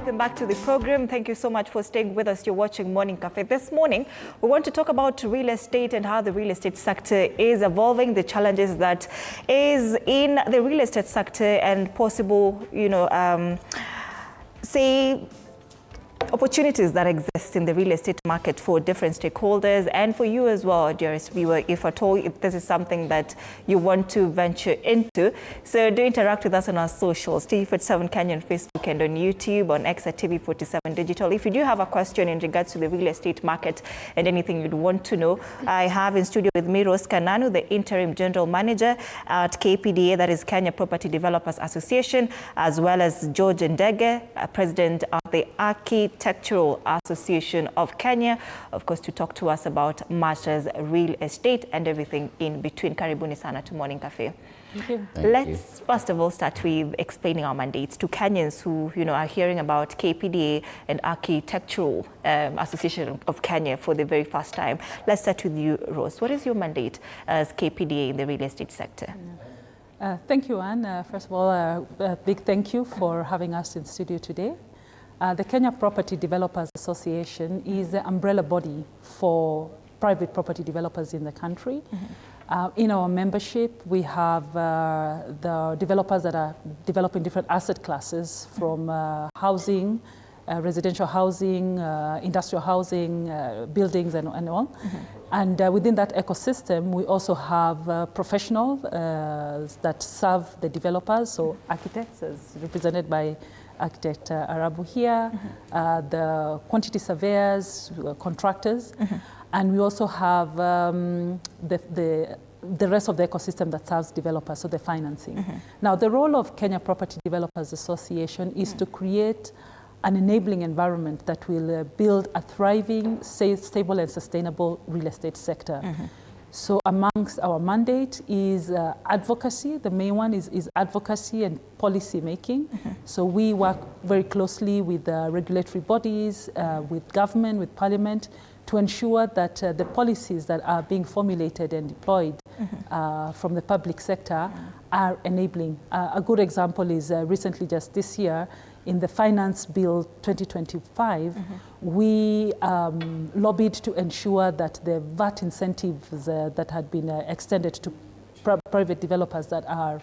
Welcome back to the program. Thank you so much for staying with us. You're watching Morning Cafe. This morning, we want to talk about real estate and how the real estate sector is evolving, the challenges that is in the real estate sector and possible, opportunities that exist in the real estate market for different stakeholders and for you as well, dearest viewer, if at all if this is something that you want to venture into. So do interact with us on our socials, TV47 Kenya on Facebook and on YouTube, on X at TV47 Digital. If you do have a question in regards to the real estate market and anything you'd want to know, I have in studio with me Rose Kananu, the Interim General Manager at KPDA, that is Kenya Property Developers Association, as well as George Ndege, President of the Architectural Association of Kenya, of course, to talk to us about matters real estate and everything in between. Karibuni sana to Morning Cafe. Thank you. Let's first of all start with explaining our mandates to Kenyans who are hearing about KPDA and Architectural Association of Kenya for the very first time. Let's start with you, Rose. What is your mandate as KPDA in the real estate sector? Thank you, Anne. First of all, a big thank you for having us in the studio today. The Kenya Property Developers Association is the umbrella body for private property developers in the country. In our membership, we have the developers that are developing different asset classes from housing, residential housing, industrial housing, buildings and all. And within that ecosystem, we also have professionals that serve the developers, so architects as represented by Architect Arabu here, the quantity surveyors, contractors, and we also have the rest of the ecosystem that serves developers, so the financing. Now, the role of Kenya Property Developers Association is to create an enabling environment that will build a thriving, stable and sustainable real estate sector. So amongst our mandate is advocacy. The main one is advocacy and policy making. So we work very closely with regulatory bodies, with government, with parliament, to ensure that the policies that are being formulated and deployed from the public sector are enabling. A good example is recently, just this year, in the Finance Bill 2025, we lobbied to ensure that the VAT incentives that had been extended to private developers that are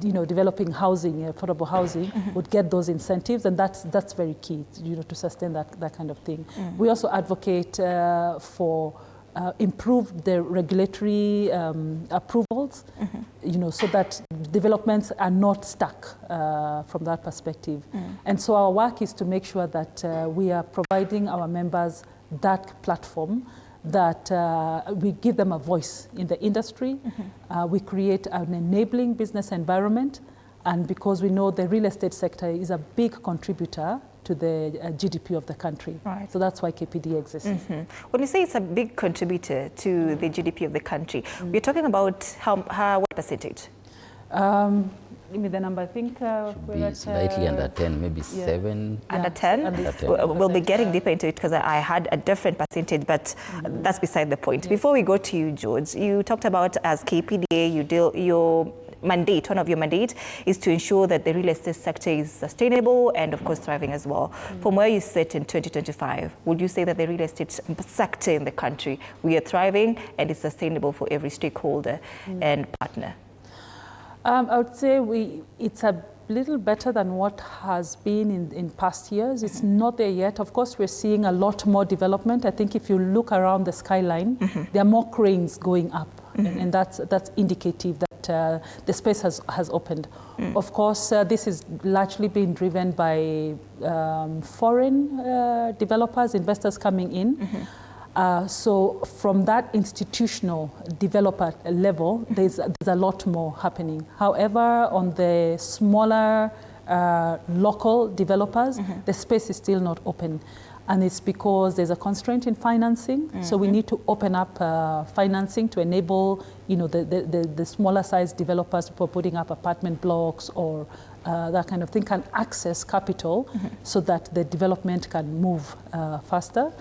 developing housing, affordable housing, would get those incentives, and that's very key, to sustain that kind of thing. We also advocate for improve the regulatory approvals, so that developments are not stuck from that perspective. And so our work is to make sure that we are providing our members that platform, that we give them a voice in the industry. We create an enabling business environment, and because we know the real estate sector is a big contributor to the GDP of the country. Right. So that's why KPD exists. When you say it's a big contributor to the GDP of the country, we're talking about what percentage? Give me the number. I think should be slightly under 10, maybe 7. Under 10? Under 10. We'll be getting deeper into it because I had a different percentage, but that's beside the point. Yes. Before we go to you, George, you talked about as KPDA, your mandate, one of your mandate is to ensure that the real estate sector is sustainable and of course thriving as well. From where you sit in 2025, would you say that the real estate sector in the country, we are thriving and it's sustainable for every stakeholder and partner? I would say it's a little better than what has been in past years. It's not there yet. Of course, we're seeing a lot more development. I think if you look around the skyline, there are more cranes going up, and that's indicative that the space has opened. Of course, this is largely being driven by foreign developers, investors coming in. So from that institutional developer level, there's a lot more happening. However, on the smaller local developers, the space is still not open. And it's because there's a constraint in financing. So we need to open up financing to enable, the smaller size developers who are putting up apartment blocks or that kind of thing can access capital so that the development can move faster.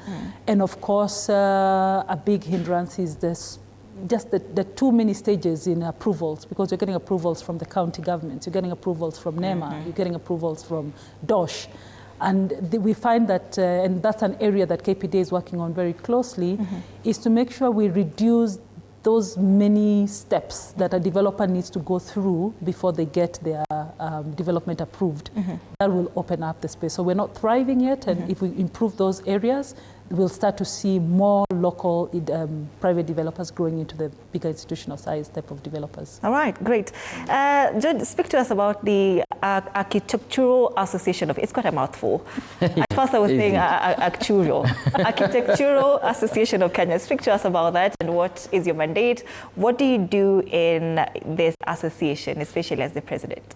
And of course, a big hindrance is this, just the too many stages in approvals, because you're getting approvals from the county governments, you're getting approvals from NEMA, you're getting approvals from DOSH. And we find that, and that's an area that KPD is working on very closely, is to make sure we reduce those many steps that a developer needs to go through before they get their development approved. That will open up the space. So we're not thriving yet, and if we improve those areas, we'll start to see more local private developers growing into the bigger institutional size type of developers. All right, great. Jude, speak to us about the Architectural Association of, it's quite a mouthful. At first I was saying Architectural Association of Kenya. Speak to us about that, and what is your mandate? What do you do in this association, especially as the president?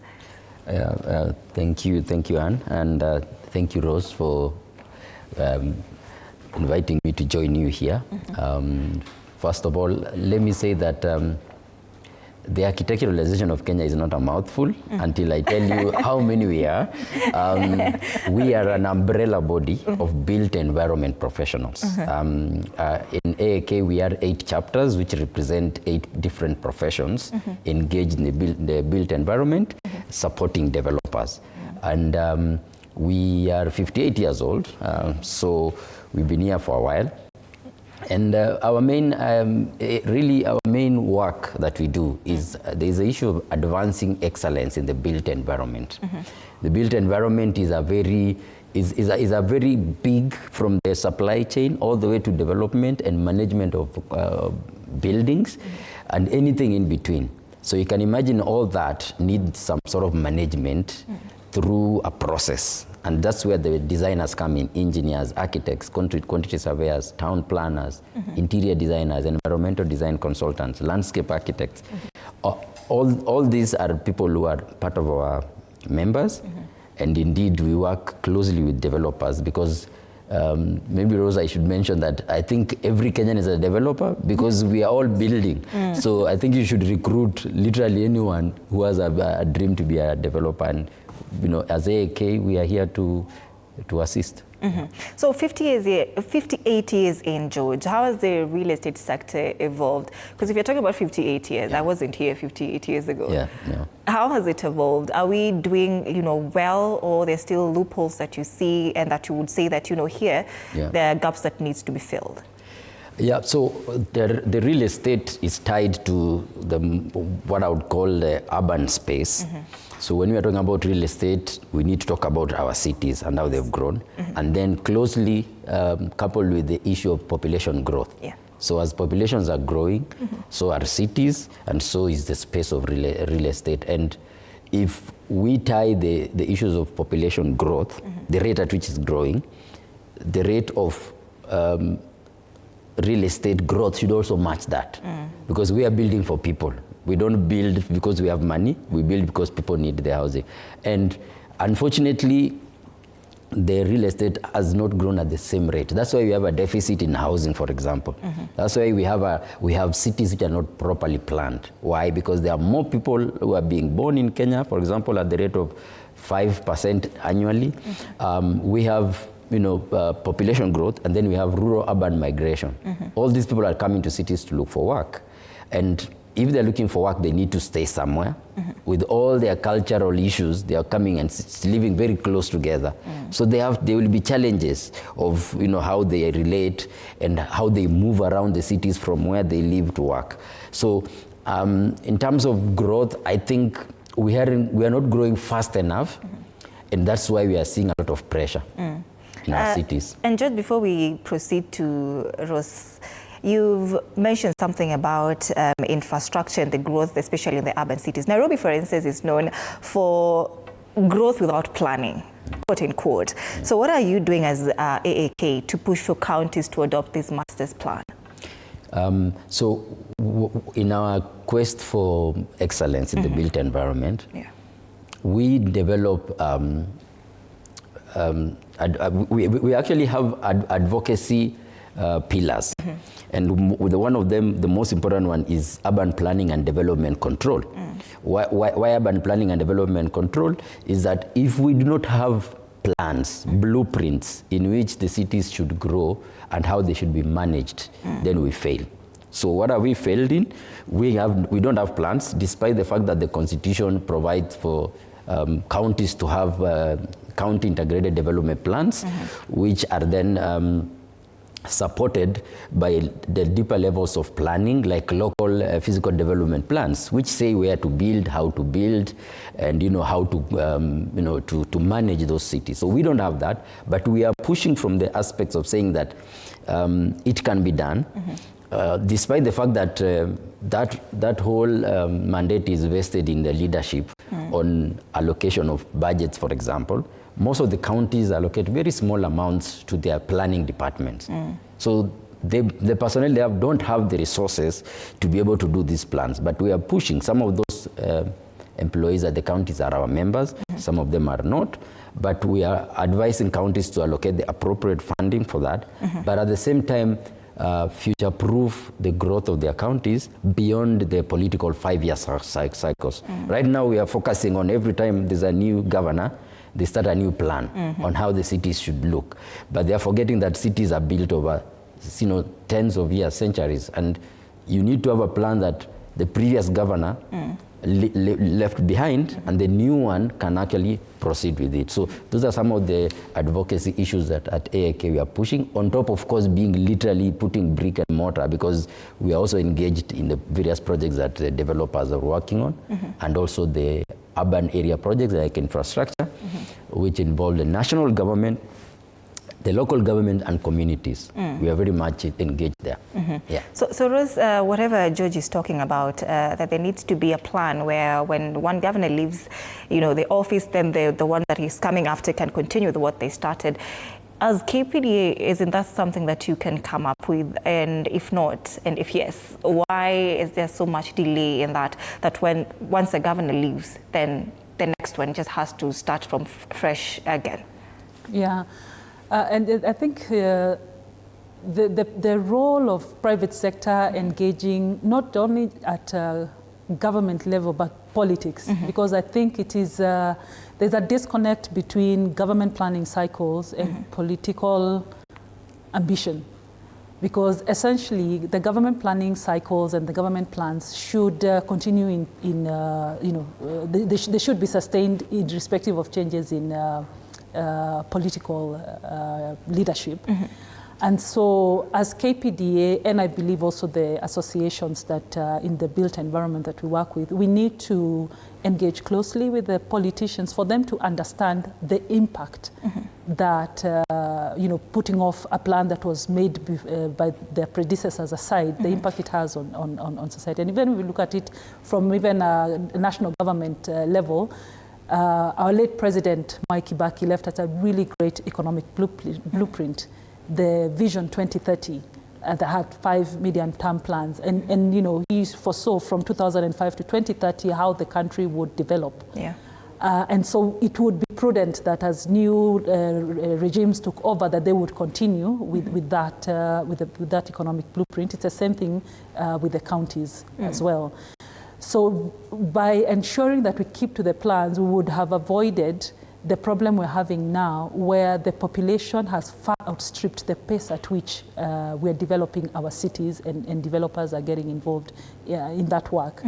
Thank you, Anne, and thank you, Rose, for inviting me to join you here. First of all, let me say that the Architectural Association of Kenya is not a mouthful until I tell you how many we are. We are an umbrella body of built environment professionals. In AAK, we are 8 chapters, which represent 8 different professions engaged in the built environment, supporting developers. And we are 58 years old, so we've been here for a while. And our main, really our main work that we do is there's the issue of advancing excellence in the built environment. The built environment is a very big, from the supply chain all the way to development and management of buildings and anything in between. So you can imagine all that needs some sort of management through a process. And that's where the designers come in: engineers, architects, quantity surveyors, town planners, interior designers, environmental design consultants, landscape architects. All these are people who are part of our members. And indeed, we work closely with developers because maybe, Rose, I should mention that I think every Kenyan is a developer because we are all building. So I think you should recruit literally anyone who has a dream to be a developer. And as AAK, we are here to assist. So 58 years in, George, how has the real estate sector evolved? Because if you're talking about 58 years, I wasn't here 58 years ago. How has it evolved? Are we doing, well, or there's still loopholes that you see and that you would say that, here, there are gaps that needs to be filled? Yeah, so the real estate is tied to what I would call the urban space. So when we are talking about real estate, we need to talk about our cities and how they've grown, and then closely coupled with the issue of population growth. So as populations are growing, so are cities, and so is the space of real estate. And if we tie the issues of population growth, the rate at which it's growing, the rate of real estate growth should also match that, because we are building for people. We don't build because we have money, we build because people need the housing. And unfortunately, the real estate has not grown at the same rate. That's why we have a deficit in housing, for example. That's why we have cities which are not properly planned. Why? Because there are more people who are being born in Kenya, for example, at the rate of 5% annually. We have population growth, and then we have rural-urban migration. All these people are coming to cities to look for work. And if they're looking for work, they need to stay somewhere. With all their cultural issues, they are coming and living very close together. So there will be challenges of how they relate and how they move around the cities from where they live to work. So in terms of growth, I think we are not growing fast enough, and that's why we are seeing a lot of pressure in our cities. And just before we proceed to Rose, you've mentioned something about infrastructure and the growth, especially in the urban cities. Nairobi, for instance, is known for growth without planning, quote unquote. So what are you doing as AAK to push for counties to adopt this master's plan? So in our quest for excellence in the built environment, we develop, we actually have advocacy pillars. And one of them, the most important one, is urban planning and development control. Why urban planning and development control is that if we do not have plans, blueprints in which the cities should grow and how they should be managed, then we fail. So what have we failed in? We don't have plans, despite the fact that the Constitution provides for counties to have county integrated development plans, which are then supported by the deeper levels of planning, like local physical development plans, which say where to build, how to build, and how to to manage those cities. So we don't have that, but we are pushing from the aspects of saying that it can be done, despite the fact that that whole mandate is vested in the leadership on allocation of budgets, for example. Most of the counties allocate very small amounts to their planning departments. So the personnel they don't have the resources to be able to do these plans. But we are pushing. Some of those employees at the counties are our members. Some of them are not. But we are advising counties to allocate the appropriate funding for that. But at the same time, future-proof the growth of their counties beyond the political 5-year cycles. Right now, we are focusing on every time there's a new governor, they start a new plan on how the cities should look. But they are forgetting that cities are built over tens of years, centuries, and you need to have a plan that the previous governor left behind and the new one can actually proceed with it. So those are some of the advocacy issues that at AIK we are pushing, on top of course being literally putting brick and mortar, because we are also engaged in the various projects that the developers are working on, and also the urban area projects like infrastructure, which involve the national government, the local government, and communities. We are very much engaged there. Yeah. So Rose, whatever George is talking about, that there needs to be a plan where when one governor leaves, the office, then the one that is coming after can continue with what they started. As KPDA, isn't that something that you can come up with? And if not, and if yes, why is there so much delay in that once the governor leaves, then the next one just has to start from fresh again? Yeah, and I think the role of private sector engaging not only at government level but politics, because I think it is there's a disconnect between government planning cycles and political ambition, because essentially the government planning cycles and the government plans should continue they should be sustained irrespective of changes in political leadership. And so as KPDA, and I believe also the associations that in the built environment that we work with, we need to engage closely with the politicians for them to understand the impact that, putting off a plan that was made by their predecessors aside, the impact it has on society. And even if we look at it from even a national government level, our late president, Mwai Kibaki, left us a really great economic blueprint, the Vision 2030, that had 5 medium-term plans. And he foresaw from 2005 to 2030 how the country would develop. Yeah. And so it would be prudent that as new regimes took over, that they would continue with that economic blueprint. It's the same thing with the counties as well. So by ensuring that we keep to the plans, we would have avoided the problem we're having now, where the population has far outstripped the pace at which we're developing our cities, and developers are getting involved in that work.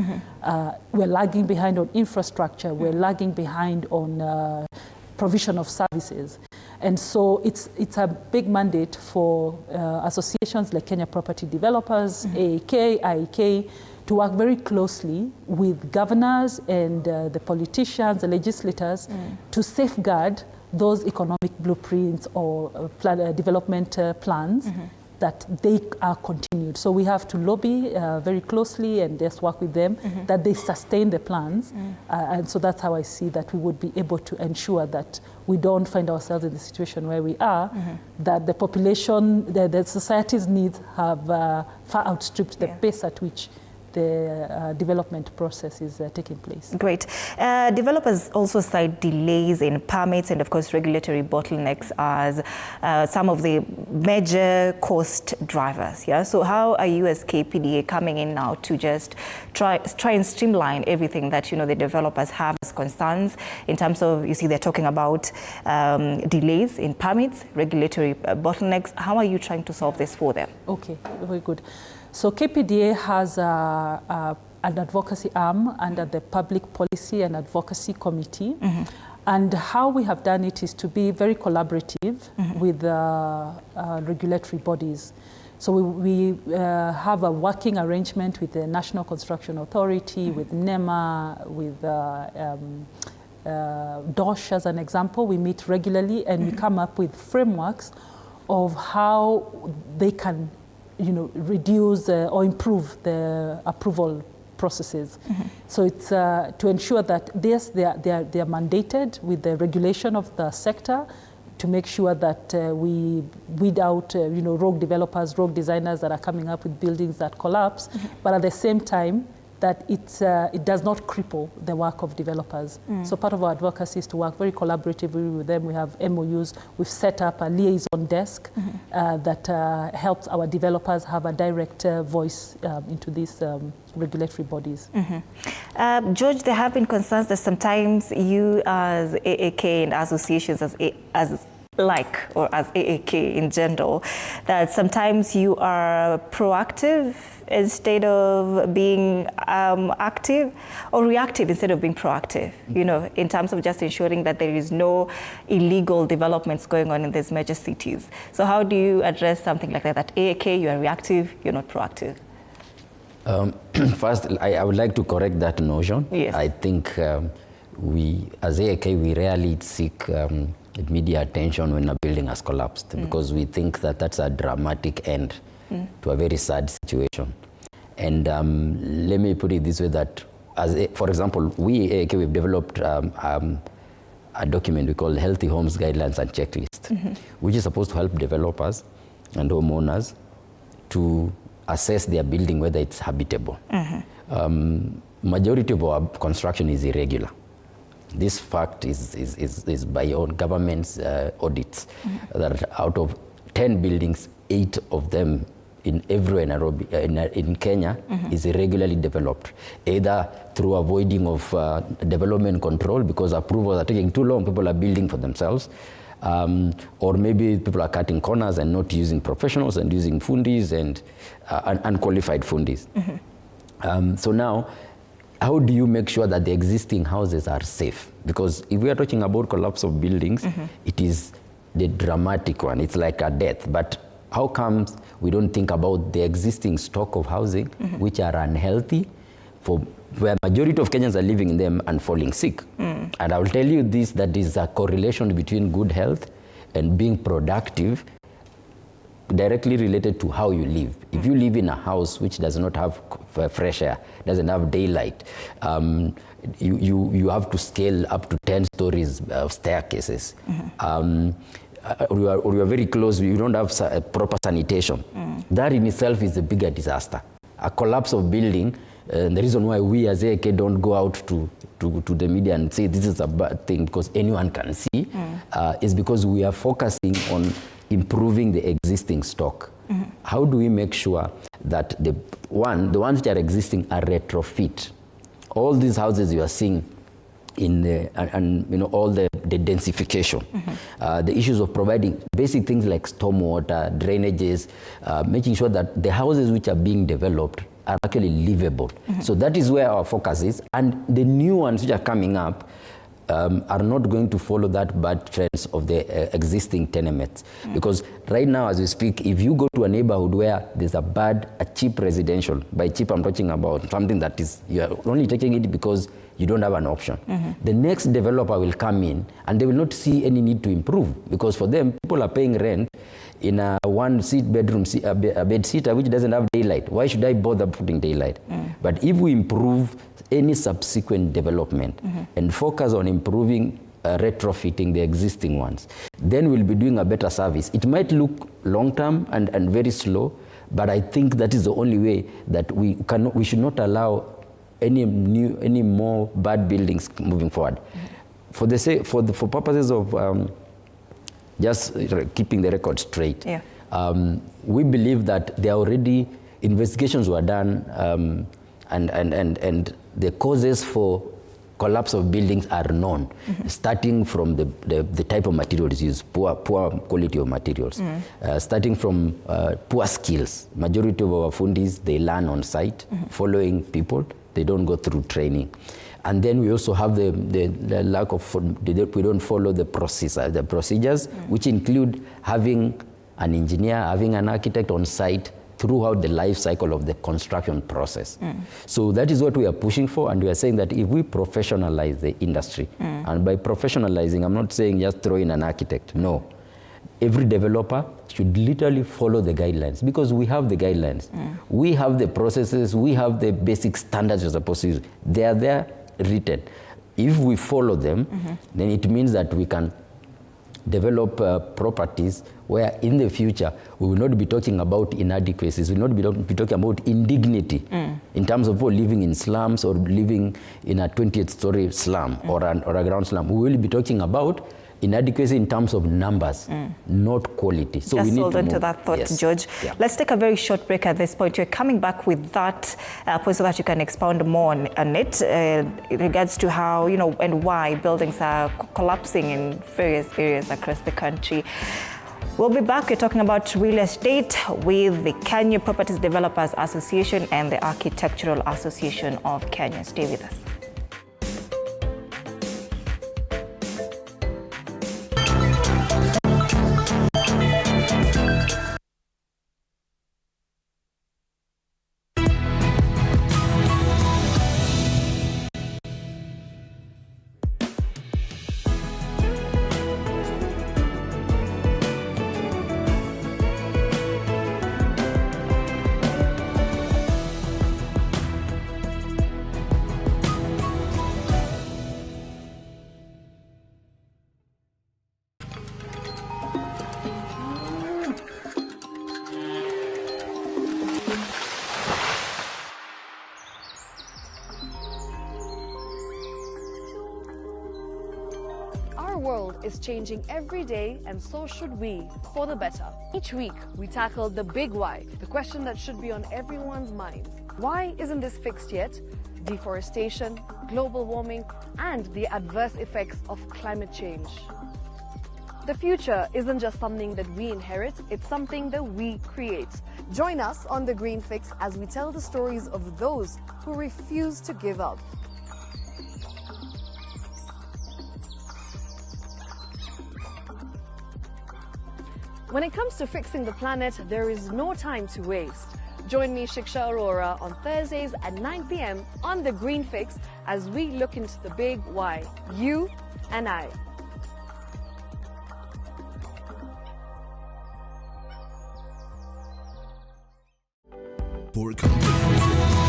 We're lagging behind on infrastructure, we're lagging behind on provision of services. And so it's a big mandate for associations like Kenya Property Developers, AIK, IEK, to work very closely with governors and the politicians, the legislators, to safeguard those economic blueprints or development plans, that they are continued. So we have to lobby very closely and just work with them, that they sustain the plans. And so that's how I see that we would be able to ensure that we don't find ourselves in the situation where we are, that the population, the society's needs have far outstripped the pace at which the development process is taking place. Great. Developers also cite delays in permits and, of course, regulatory bottlenecks as some of the major cost drivers. Yeah. So how are you as KPDA coming in now to just try and streamline everything that the developers have as concerns in terms of, they're talking about delays in permits, regulatory bottlenecks. How are you trying to solve this for them? Okay, very good. So KPDA has an advocacy arm under the Public Policy and Advocacy Committee. And how we have done it is to be very collaborative with regulatory bodies. So we have a working arrangement with the National Construction Authority, with NEMA, with DOSH as an example. We meet regularly and we come up with frameworks of how they can, reduce or improve the approval processes. So it's to ensure that yes, they are mandated with the regulation of the sector to make sure that we weed out rogue developers, rogue designers that are coming up with buildings that collapse, but at the same time that it does not cripple the work of developers. So part of our advocacy is to work very collaboratively with them. We have MOUs. We've set up a liaison desk that helps our developers have a direct voice into these regulatory bodies. George, there have been concerns that sometimes you as AAK and associations as AAK in general, that sometimes you are proactive instead of being active, or reactive instead of being proactive, in terms of just ensuring that there is no illegal developments going on in these major cities. So how do you address something like that AAK, you are reactive, you're not proactive? First, I would like to correct that notion. Yes. I think we, as AAK, we rarely seek media attention when a building has collapsed, because we think that that's a dramatic end to a very sad situation. And let me put it this way, that for example, we AAK, we've developed a document we call Healthy Homes Guidelines and Checklist, which is supposed to help developers and homeowners to assess their building whether it's habitable. Majority of our construction is irregular. This fact is by our government's audits, that out of 10 buildings, 8 of them everywhere in Nairobi, in Kenya, is irregularly developed, either through avoiding of development control because approvals are taking too long, people are building for themselves, or maybe people are cutting corners and not using professionals and using fundis and unqualified fundis. So now, how do you make sure that the existing houses are safe? Because if we are talking about collapse of buildings, it is the dramatic one. It's like a death. But how comes we don't think about the existing stock of housing, which are unhealthy, where majority of Kenyans are living in them and falling sick? And I will tell you this, that is a correlation between good health and being productive, directly related to how you live. If you live in a house which does not have fresh air, doesn't have daylight, you have to scale up to 10 stories of staircases. Or you are very close, you don't have proper sanitation. That in itself is a bigger disaster. A collapse of building, the reason why we as AAK don't go out to the media and say this is a bad thing because anyone can see, is because we are focusing on improving the existing stock. How do we make sure that the ones which are existing are retrofit? All these houses you are seeing in the, all the densification, the issues of providing basic things like stormwater, drainages, making sure that the houses which are being developed are actually livable. So that is where our focus is, and the new ones which are coming up are not going to follow that bad trends of the existing tenements. Because right now, as we speak, if you go to a neighborhood where there's a cheap residential, by cheap I'm talking about something that is, you're only taking it because you don't have an option. The next developer will come in and they will not see any need to improve, because for them, people are paying rent in a bedroom bed sitter which doesn't have daylight. Why should I bother putting daylight? But if we improve any subsequent development and focus on improving retrofitting the existing ones, then we'll be doing a better service. It might look long-term and very slow, but I think that is the only way that we should not allow any more bad buildings moving forward. For purposes of just keeping the record straight, we believe that there are already investigations were done, and the causes for collapse of buildings are known, starting from the type of materials used, poor quality of materials, starting from poor skills. Majority of our fundis, they learn on site, following people. They don't go through training. And then we also have the lack of, we don't follow the procedures, which include having an engineer, having an architect on site throughout the life cycle of the construction process. So that is what we are pushing for, and we are saying that if we professionalize the industry, and by professionalizing, I'm not saying just throw in an architect, no. Every developer should literally follow the guidelines, because we have the guidelines. We have the processes, we have the basic standards we're supposed to use. They are there written. If we follow them, then it means that we can develop properties where in the future we will not be talking about inadequacies, we will not be talking about indignity in terms of people living in slums or living in a 20th story slum or a ground slum. We will be talking about inadequacy in terms of numbers, not quality. So just we need hold to on move. to that thought, Yes. George. Yeah. Let's take a very short break at this point. You're coming back with that point so that you can expound more on it in regards to how, and why buildings are collapsing in various areas across the country. We'll be back. We're talking about real estate with the Kenya Properties Developers Association and the Architectural Association of Kenya. Stay with us. Our world is changing every day, and so should we, for the better. Each week, we tackle the big why, the question that should be on everyone's mind. Why isn't this fixed yet? Deforestation, global warming, and the adverse effects of climate change. The future isn't just something that we inherit, it's something that we create. Join us on The Green Fix as we tell the stories of those who refuse to give up. When it comes to fixing the planet, there is no time to waste. Join me, Shiksha Arora, on Thursdays at 9 p.m. on The Green Fix as we look into the big why, you and I. For comprehensive.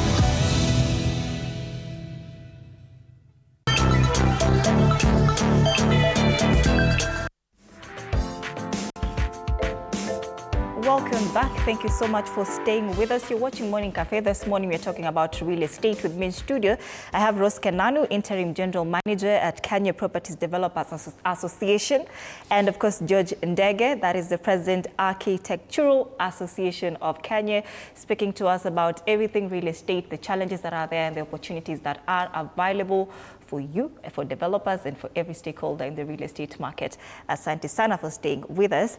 Welcome back. Thank you so much for staying with us. You're watching Morning Cafe. This morning we're talking about real estate. With me in studio, I have Rose Kenanu, Interim General Manager at Kenya Properties Developers Association, and of course George Ndege, that is the President Architectural Association of Kenya, speaking to us about everything real estate, the challenges that are there and the opportunities that are available for you, for developers, and for every stakeholder in the real estate market. Asante sana for staying with us.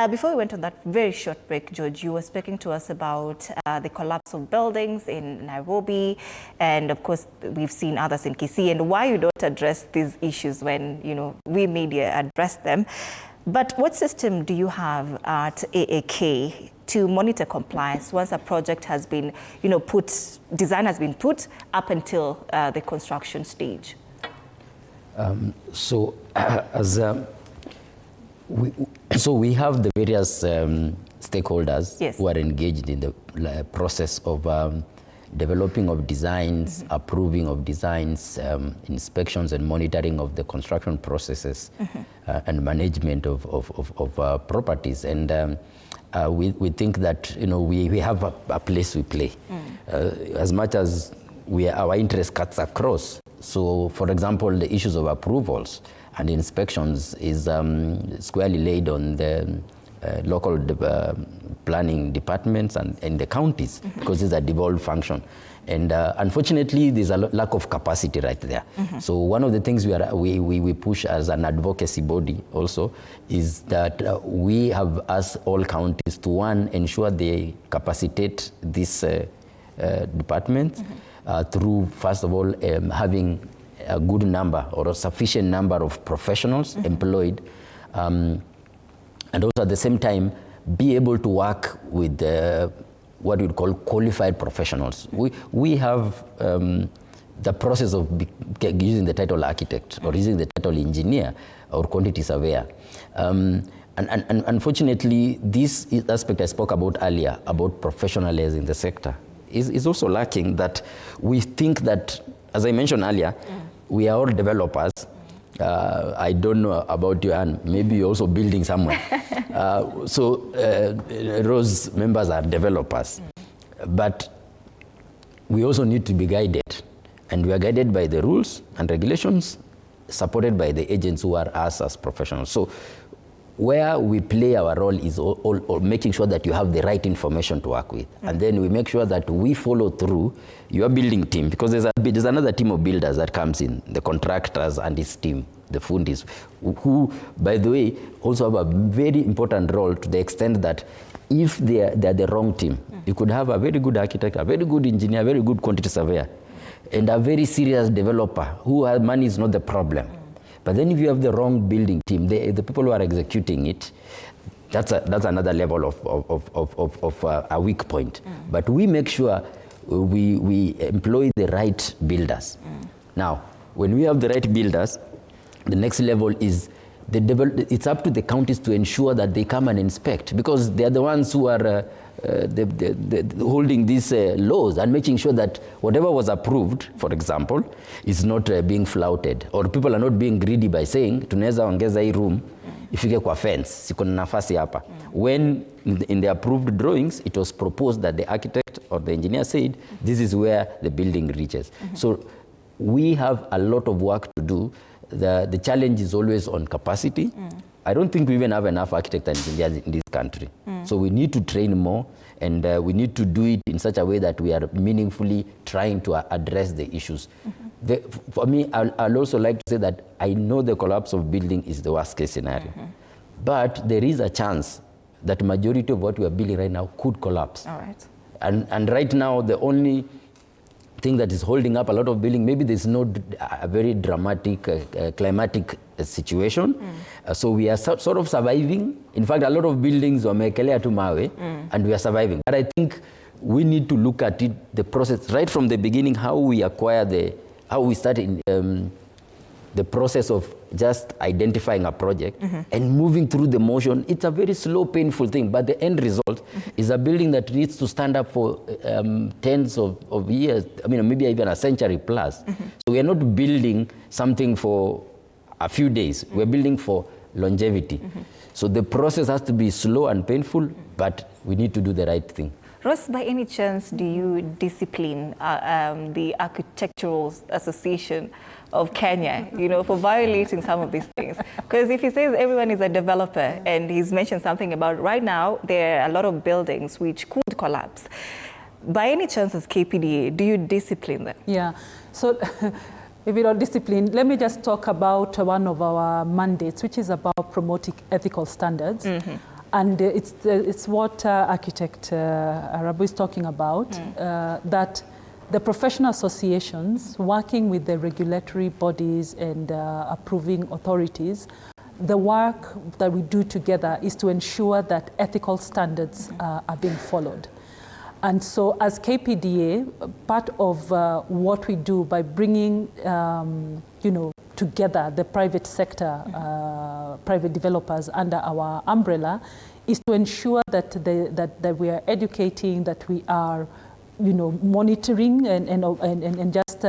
Before we went on that very short break, George, you were speaking to us about the collapse of buildings in Nairobi, and of course we've seen others in Kisii, and why you don't address these issues when we media address them. But what system do you have at AAK to monitor compliance once a project has been, design has been put up until the construction stage? We have the various stakeholders Yes. who are engaged in the process of developing of designs, approving of designs, inspections and monitoring of the construction processes, and management of properties. And we think that we have a place we play, as much as our interest cuts across. So, for example, the issues of approvals and inspections is squarely laid on the local planning departments and the counties, because it's a devolved function. And unfortunately, there's a lack of capacity right there. So one of the things we push as an advocacy body also is that we have asked all counties to, one, ensure they capacitate these departments, through, first of all, having a good number or a sufficient number of professionals employed, and also at the same time be able to work with what we would call qualified professionals. We have the process of using the title architect or using the title engineer or quantity surveyor. And unfortunately, this aspect I spoke about earlier, about professionalizing the sector, is also lacking. That we think that, as I mentioned earlier, we are all developers. I don't know about you, and maybe you're also building somewhere. Rose members are developers. But we also need to be guided. And we are guided by the rules and regulations, supported by the agents who are us as professionals. So where we play our role is all making sure that you have the right information to work with. And then we make sure that we follow through your building team, because there's another team of builders that comes in, the contractors and his team, the fundis, who, by the way, also have a very important role, to the extent that if they're the wrong team, you could have a very good architect, a very good engineer, a very good quantity surveyor, and a very serious developer who has money is not the problem. But then if you have the wrong building team, the people who are executing it, that's another level of a weak point. But we make sure we employ the right builders. Now, when we have the right builders, the next level is it's up to the counties to ensure that they come and inspect, because they are the ones who are holding these laws and making sure that whatever was approved, for example, is not being flouted, or people are not being greedy by saying tunaweza ongeza hii room ifike kwa fence, siko na nafasi hapa. When in the approved drawings it was proposed that the architect or the engineer said this is where the building reaches. So we have a lot of work to do. The challenge is always on capacity. I don't think we even have enough architects and engineers in this country. So we need to train more, and we need to do it in such a way that we are meaningfully trying to address the issues. For me, I'll also like to say that I know the collapse of building is the worst case scenario. But there is a chance that the majority of what we are building right now could collapse. All right. And right now, the only thing that is holding up a lot of building, maybe there's no a very dramatic climatic situation. So we are sort of surviving. In fact, a lot of buildings wamekelea tu mawe, and we are surviving. But I think we need to look at it, the process right from the beginning, how we acquire how we start in the process of just identifying a project and moving through the motion. It's a very slow, painful thing, but the end result is a building that needs to stand up for tens of years, I mean, maybe even a century plus. So we are not building something for a few days. We're building for longevity. So the process has to be slow and painful, but we need to do the right thing. Ross, by any chance, do you discipline the Architectural Association of Kenya, for violating some of these things? Because if he says everyone is a developer, and he's mentioned something about right now, there are a lot of buildings which could collapse. By any chance, as KPDA, do you discipline them? Yeah. So if you don't discipline, let me just talk about one of our mandates, which is about promoting ethical standards. And it's what architect Arabu is talking about, that the professional associations working with the regulatory bodies and approving authorities, the work that we do together is to ensure that ethical standards are being followed. And so as KPDA, part of what we do by bringing together the private sector, private developers under our umbrella, is to ensure that that we are educating, that we are monitoring and just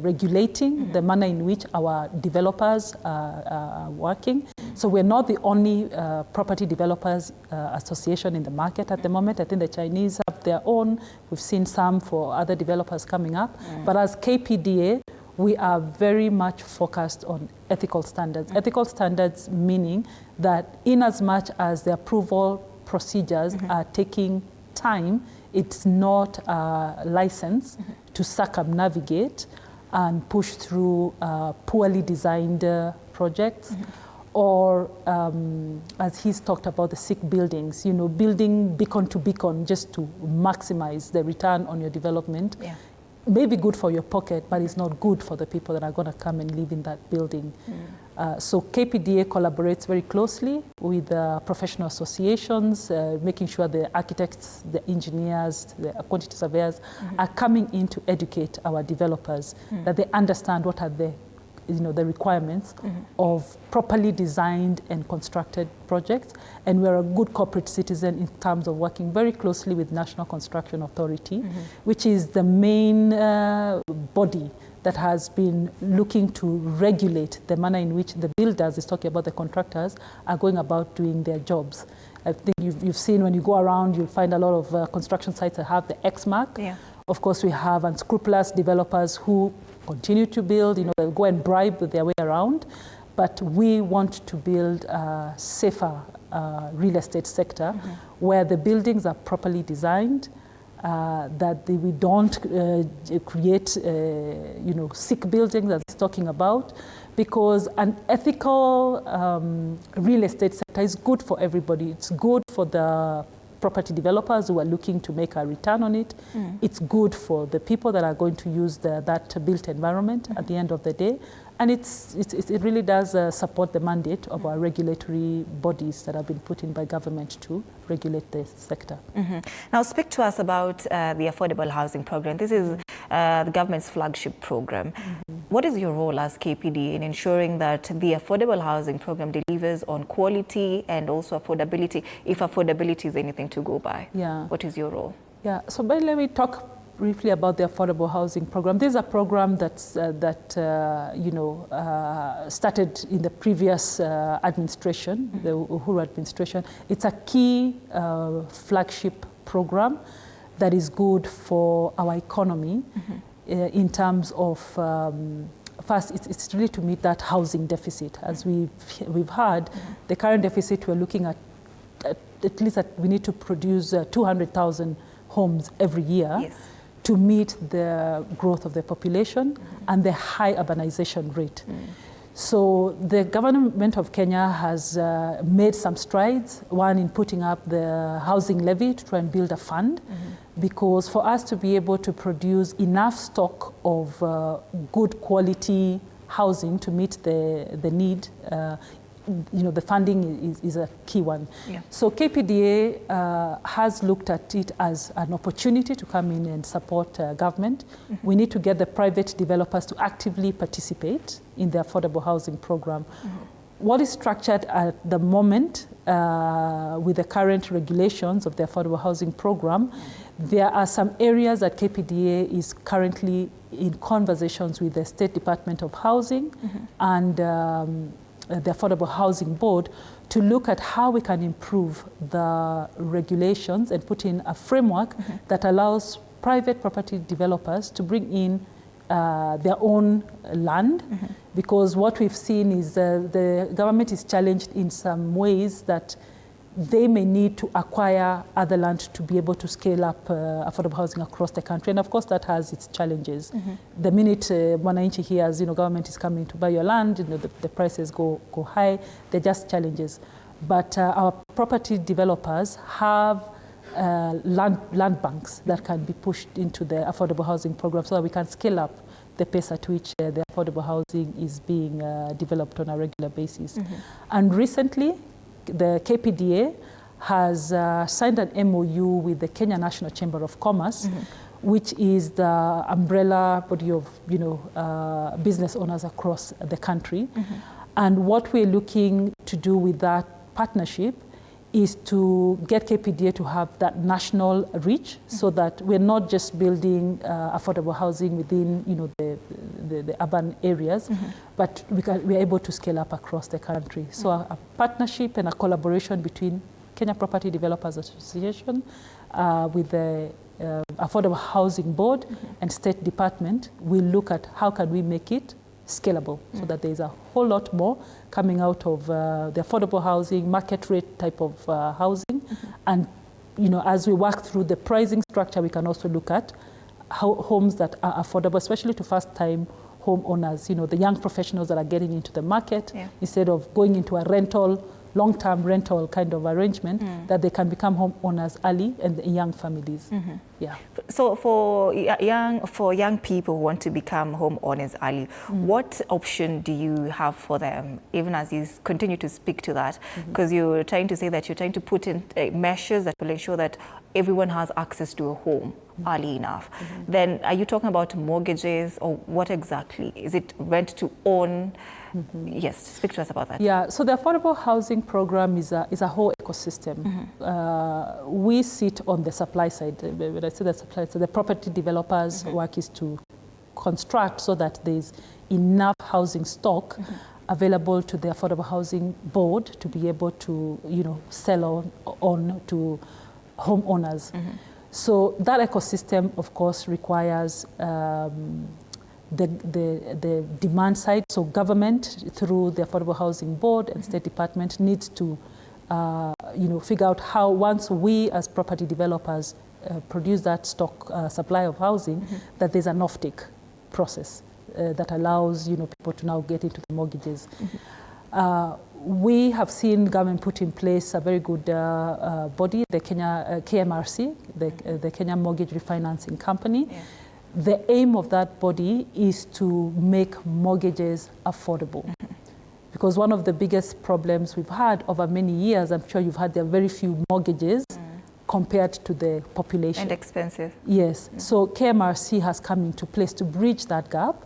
regulating the manner in which our developers are working. So we're not the only property developers association in the market at the moment. I think the Chinese have their own. We've seen some for other developers coming up. But as KPDA, we are very much focused on ethical standards. Ethical standards meaning that in as much as the approval procedures are taking time, it's not a license to circumnavigate and push through poorly designed projects. Or as he's talked about the sick buildings, building beacon to beacon just to maximize the return on your development. may be good for your pocket, but it's not good for the people that are going to come and live in that building. So KPDA collaborates very closely with professional associations, making sure the architects, the engineers, the quantity surveyors are coming in to educate our developers, that they understand what are the requirements of properly designed and constructed projects. And we're a good corporate citizen in terms of working very closely with National Construction Authority, which is the main body that has been looking to regulate the manner in which the builders, is talking about the contractors, are going about doing their jobs. I think you've seen when you go around, you'll find a lot of construction sites that have the X mark. Yeah. Of course, we have unscrupulous developers who continue to build, they'll go and bribe their way around. But we want to build a safer real estate sector where the buildings are properly designed, that we don't create, sick buildings that it's talking about, because an ethical real estate sector is good for everybody. It's good for the property developers who are looking to make a return on it. It's good for the people that are going to use that built environment at the end of the day. And it really does support the mandate of our regulatory bodies that have been put in by government to regulate the sector. Now speak to us about the affordable housing program. This is the government's flagship program. What is your role as KPD in ensuring that the affordable housing program delivers on quality and also affordability, if affordability is anything to go by? Yeah. What is your role? Yeah, so let me talk briefly about the affordable housing program. This is a program started in the previous administration, the Uhuru administration. It's a key flagship program that is good for our economy in terms of first, it's really to meet that housing deficit. As we've heard, the current deficit we're looking at least that we need to produce 200,000 homes every year to meet the growth of the population and the high urbanization rate. So the government of Kenya has made some strides, one in putting up the housing levy to try and build a fund, because for us to be able to produce enough stock of good quality housing to meet the need, the funding is a key one. So KPDA has looked at it as an opportunity to come in and support government. We need to get the private developers to actively participate in the affordable housing program. What is structured at the moment with the current regulations of the affordable housing program, there are some areas that KPDA is currently in conversations with the State Department of Housing and the Affordable Housing Board to look at how we can improve the regulations and put in a framework that allows private property developers to bring in their own land, because what we've seen is the government is challenged in some ways that they may need to acquire other land to be able to scale up affordable housing across the country. And of course that has its challenges. The minute Mwananchi hears, government is coming to buy your land, the prices go high, they're just challenges. But our property developers have land banks that can be pushed into the affordable housing program so that we can scale up the pace at which the affordable housing is being developed on a regular basis. And recently, the KPDA has signed an MOU with the Kenya National Chamber of Commerce, which is the umbrella body of business owners across the country. And what we're looking to do with that partnership is to get KPDA to have that national reach, so that we're not just building affordable housing within the urban areas, but we're able to scale up across the country. So a partnership and a collaboration between Kenya Property Developers Association with the Affordable Housing Board and State Department will look at how can we make it scalable, so that there's a whole lot more coming out of the affordable housing, market rate type of housing. And as we work through the pricing structure, we can also look at how homes that are affordable, especially to first-time homeowners, the young professionals that are getting into the market, instead of going into a rental, long-term rental kind of arrangement, that they can become homeowners early, and the young families. So for young people who want to become homeowners early, what option do you have for them, even as you continue to speak to that? Because you're trying to say that you're trying to put in measures that will ensure that everyone has access to a home early enough. Then are you talking about mortgages, or what exactly? Is it rent to own? Yes, speak to us about that. Yeah, so the affordable housing program is a whole ecosystem. We sit on the supply side. When I say the supply side, the property developers' work is to construct so that there's enough housing stock available to the Affordable Housing Board to be able to, sell on to homeowners. So that ecosystem, of course, requires the demand side. So government, through the Affordable Housing Board and State Department, needs to figure out how, once we as property developers produce that stock supply of housing, that there's an offtake process that allows people to now get into the mortgages. We have seen government put in place a very good body, the KMRC, the Kenya Mortgage Refinancing Company. Yeah. The aim of that body is to make mortgages affordable. Because one of the biggest problems we've had over many years, I'm sure you've had, there are very few mortgages compared to the population. And expensive. Yes. So KMRC has come into place to bridge that gap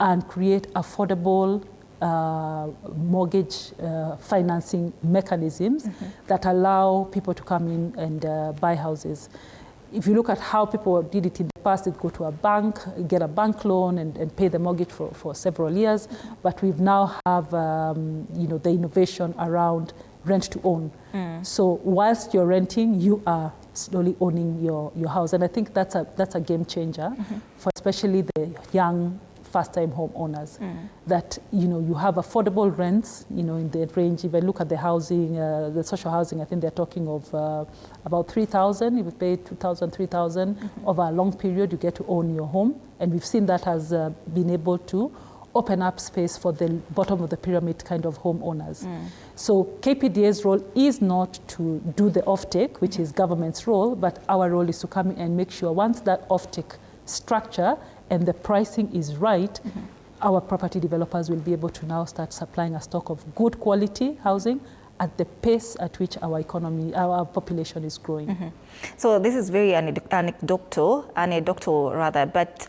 and create affordable mortgage financing mechanisms that allow people to come in and buy houses. If you look at how people did it in the past, they'd go to a bank, get a bank loan and pay the mortgage for several years. But we've now have the innovation around rent to own. So whilst you're renting, you are slowly owning your house. And I think that's a game changer for especially the young first-time homeowners, that you have affordable rents, in the range. If I look at the housing, the social housing, I think they're talking of about 3,000. If you pay 2,000, 3,000 over a long period, you get to own your home, and we've seen that has been able to open up space for the bottom of the pyramid kind of homeowners. So KPDA's role is not to do the offtake, which is government's role, but our role is to come in and make sure once that offtake structure and the pricing is right, our property developers will be able to now start supplying a stock of good quality housing at the pace at which our economy, our population is growing. So this is very anecdotal rather, but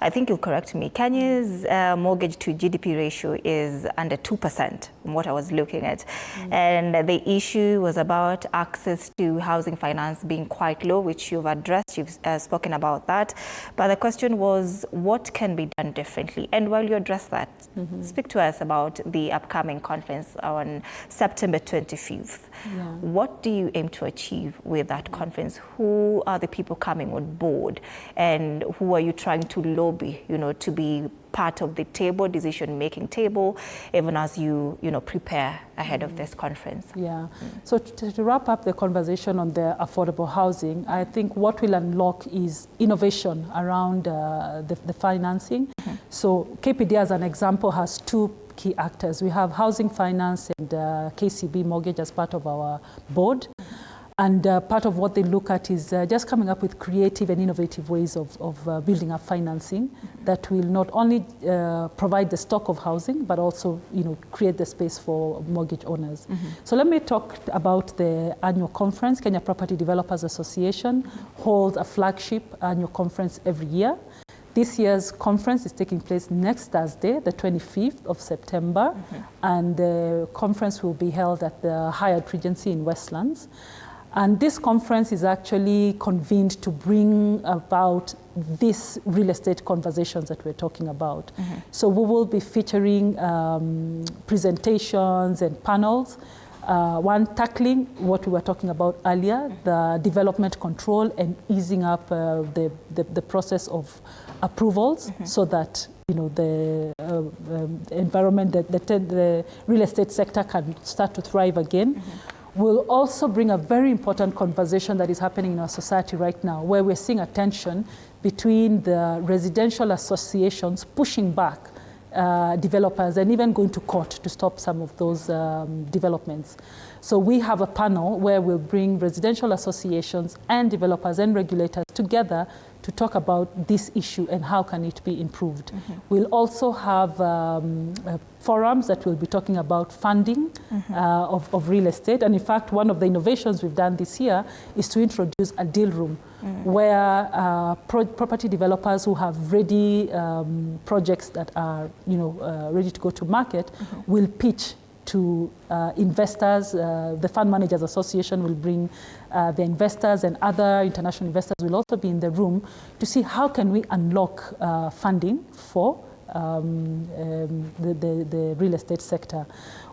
I think you'll correct me. Kenya's mortgage to GDP ratio is under 2% from what I was looking at. And the issue was about access to housing finance being quite low, which you've addressed, you've spoken about that. But the question was, what can be done differently? And while you address that, speak to us about the upcoming conference on September 25th. What do you aim to achieve with that conference? Who are the people coming on board? And who are you trying to lobby, to be part of the table, decision-making table, even as you, prepare ahead of this conference? So to wrap up the conversation on the affordable housing, I think what will unlock is innovation around the financing. So KPD, as an example, has two key actors. We have housing finance and KCB mortgage as part of our board. And part of what they look at is just coming up with creative and innovative ways of building up financing that will not only provide the stock of housing, but also create the space for mortgage owners. So let me talk about the annual conference. Kenya Property Developers Association holds a flagship annual conference every year. This year's conference is taking place next Thursday, the 25th of September, and the conference will be held at the Hyatt Regency in Westlands. And this conference is actually convened to bring about these real estate conversations that we're talking about. So we will be featuring presentations and panels, one tackling what we were talking about earlier, the development control and easing up the process of approvals so that the environment, the real estate sector can start to thrive again. We'll also bring a very important conversation that is happening in our society right now, where we're seeing a tension between the residential associations pushing back developers and even going to court to stop some of those developments. So we have a panel where we'll bring residential associations and developers and regulators together to talk about this issue and how can it be improved. We'll also have forums that will be talking about funding of real estate. And in fact, one of the innovations we've done this year is to introduce a deal room where property developers who have ready projects that are ready to go to market will pitch to investors. The Fund Managers Association will bring the investors, and other international investors will also be in the room to see how can we unlock funding for the real estate sector.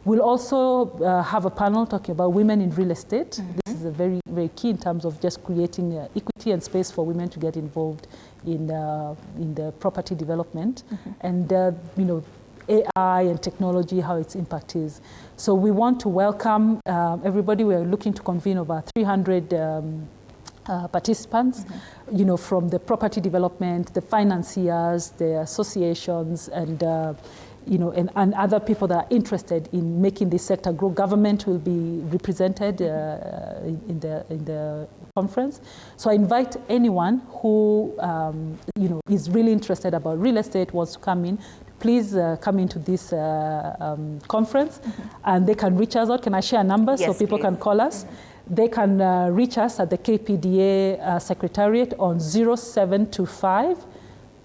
We'll also have a panel talking about women in real estate. This is a very, very key in terms of just creating equity and space for women to get involved in the property development. And AI and technology, how its impact is. So we want to welcome everybody. We are looking to convene over 300 participants, from the property development, the financiers, the associations, and and other people that are interested in making this sector grow. Government will be represented in the conference. So I invite anyone who is really interested about real estate, wants to come in. Please come into this conference, and they can reach us out. Can I share a number so people can call us? They can reach us at the KPDA Secretariat on 0725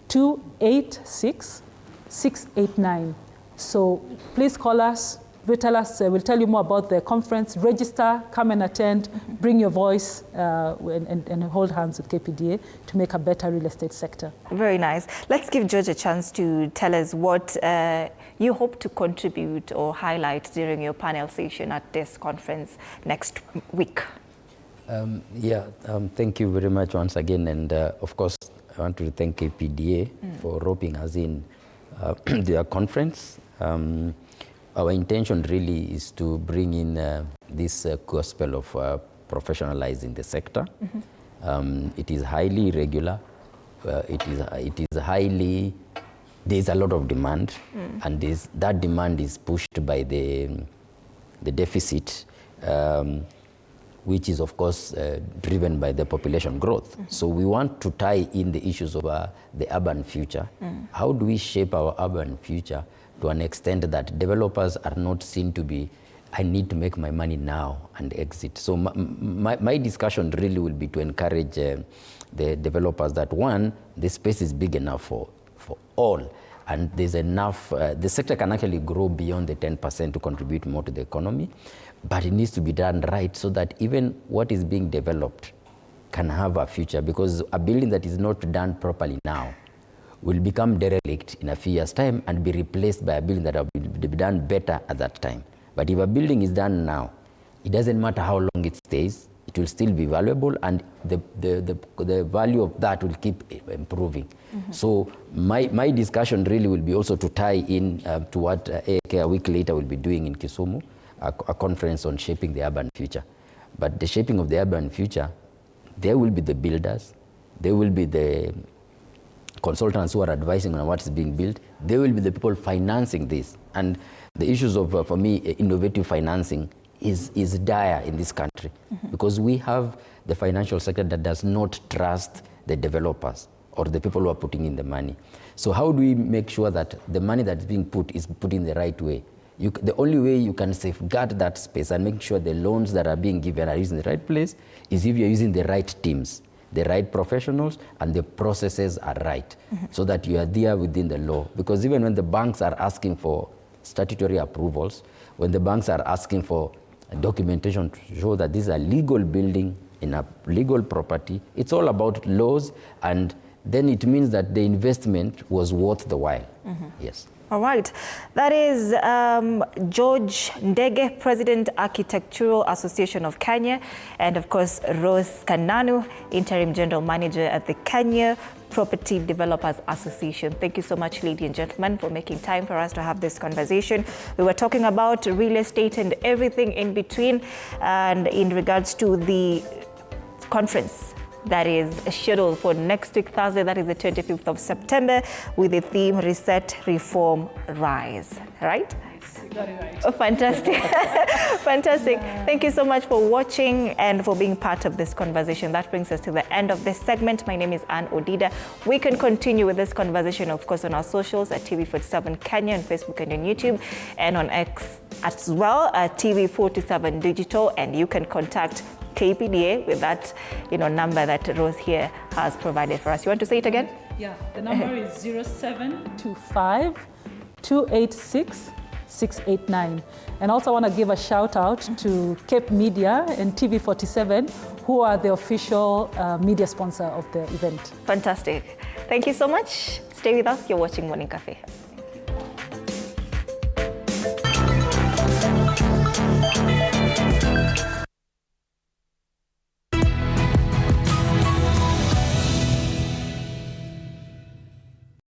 286 689. So please call us. We'll tell you more about the conference. Register, come and attend, bring your voice, and hold hands with KPDA to make a better real estate sector. Very nice. Let's give George a chance to tell us what you hope to contribute or highlight during your panel session at this conference next week. Thank you very much once again. And of course, I want to thank KPDA for roping us in their conference. Our intention really is to bring in this gospel of professionalizing the sector. It is highly irregular. It is highly, there's a lot of demand, and that demand is pushed by the deficit, which is of course driven by the population growth. So we want to tie in the issues of the urban future. How do we shape our urban future to an extent that developers are not seen to be, I need to make my money now and exit. So my discussion really will be to encourage the developers that, one, the space is big enough for all, and there's enough, the sector can actually grow beyond the 10% to contribute more to the economy, but it needs to be done right so that even what is being developed can have a future, because a building that is not done properly now will become derelict in a few years' time and be replaced by a building that will be done better at that time. But if a building is done now, it doesn't matter how long it stays, it will still be valuable, and the value of that will keep improving. So my discussion really will be also to tie in to what AAK a week later will be doing in Kisumu, a conference on shaping the urban future. But the shaping of the urban future, there will be the builders, there will be the consultants who are advising on what is being built, they will be the people financing this. And the issues of, for me, innovative financing is dire in this country, because we have the financial sector that does not trust the developers or the people who are putting in the money. So how do we make sure that the money that's being put is put in the right way? The only way you can safeguard that space and make sure the loans that are being given are used in the right place is if you're using the right teams, the right professionals, and the processes are right, so that you are there within the law. Because even when the banks are asking for statutory approvals, when the banks are asking for documentation to show that this is a legal building in a legal property, it's all about laws, and then it means that the investment was worth the while. Yes. All right. That is George Ndege, President, Architectural Association of Kenya, and of course, Rose Kananu, Interim General Manager at the Kenya Property Developers Association. Thank you so much, ladies and gentlemen, for making time for us to have this conversation. We were talking about real estate and everything in between, and in regards to the conference that is scheduled for next week, Thursday, that is the 25th of September, with the theme Reset, Reform, Rise, right? Very right. Oh, fantastic. Fantastic. Thank you so much for watching and for being part of this conversation. That brings us to the end of this segment. My name is Anne Odida. We can continue with this conversation, of course, on our socials at TV47 Kenya on Facebook and on YouTube, and on X as well at TV47 Digital. And you can contact KPDA with that number that Rose here has provided for us. You want to say it again? Yeah, the number is 0725 286 689. And also I want to give a shout out to Cape Media and TV47, who are the official media sponsor of the event. Fantastic. Thank you so much. Stay with us. You're watching Morning Cafe.